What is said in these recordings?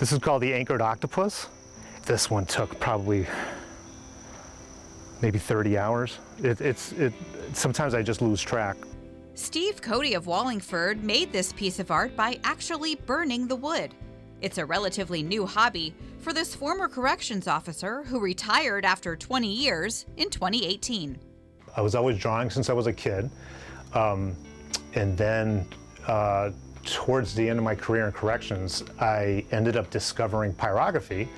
This is called the anchored octopus. This one took probably maybe 30 hours. Sometimes I just lose track. Steve Cote of Wallingford made this piece of art by actually burning the wood. It's a relatively new hobby for this former corrections officer who retired after 20 years in 2018. I was always drawing since I was a kid. And then towards the end of my career in corrections, I ended up discovering pyrography.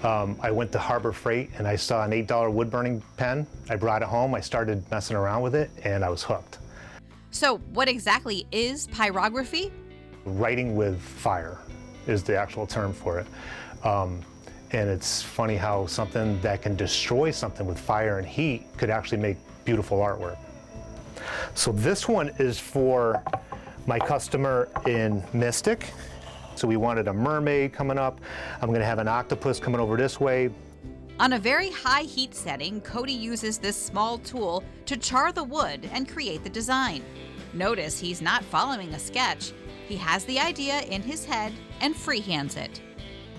I went to Harbor Freight and I saw an $8 wood burning pen. I brought it home, I started messing around with it, and I was hooked. So what exactly is pyrography? Writing with fire is the actual term for it. And it's funny how something that can destroy something with fire and heat could actually make beautiful artwork. So this one is for my customer in Mystic. So we wanted a mermaid coming up. I'm gonna have an octopus coming over this way. On a very high heat setting, Cote uses this small tool to char the wood and create the design. Notice he's not following a sketch. He has the idea in his head and freehands it.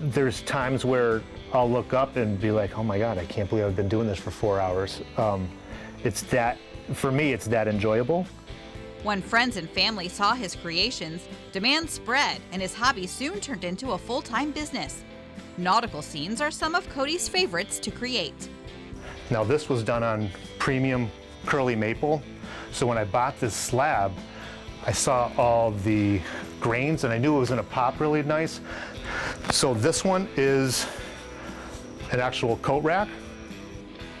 There's times where I'll look up and be like, oh my God, I can't believe I've been doing this for 4 hours. For me, it's that enjoyable. When friends and family saw his creations, demand spread and his hobby soon turned into a full-time business. Nautical scenes are some of Cote's favorites to create. Now this was done on premium curly maple. So when I bought this slab, I saw all the grains and I knew it was gonna pop really nice. So this one is an actual coat rack.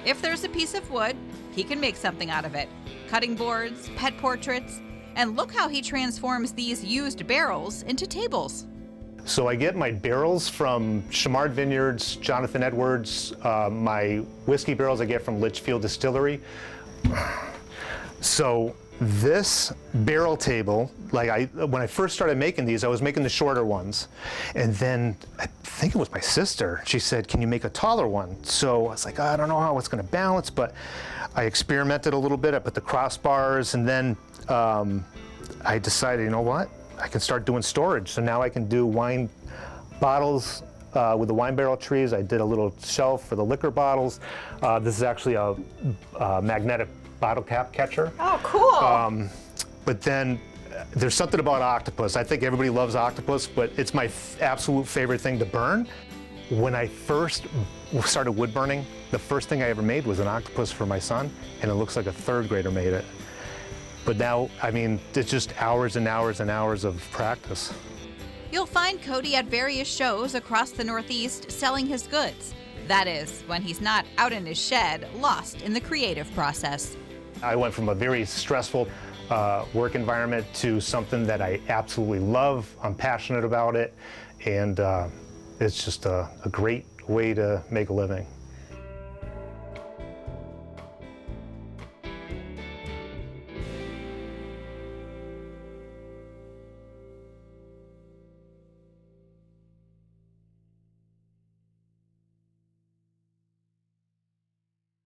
If there's a piece of wood, he can make something out of it. Cutting boards, pet portraits, and look how he transforms these used barrels into tables. So I get my barrels from Chamard Vineyards, Jonathan Edwards, my whiskey barrels I get from Litchfield Distillery. So this barrel table, when I first started making these, I was making the shorter ones. And then I think it was my sister, she said, can you make a taller one? So I was like, I don't know how it's gonna balance, but I experimented a little bit. I put the crossbars, and then I decided, you know what? I can start doing storage. So now I can do wine bottles with the wine barrel trees. I did a little shelf for the liquor bottles. This is actually a magnetic bottle cap catcher. Oh, cool. But then there's something about octopus. I think everybody loves octopus, but it's my absolute favorite thing to burn. When I first started wood burning, the first thing I ever made was an octopus for my son, and it looks like a third grader made it. But now, I mean, it's just hours and hours and hours of practice. You'll find Cote at various shows across the Northeast selling his goods. That is, when he's not out in his shed, lost in the creative process. I went from a very stressful work environment to something that I absolutely love. I'm passionate about it, and it's just a great way to make a living.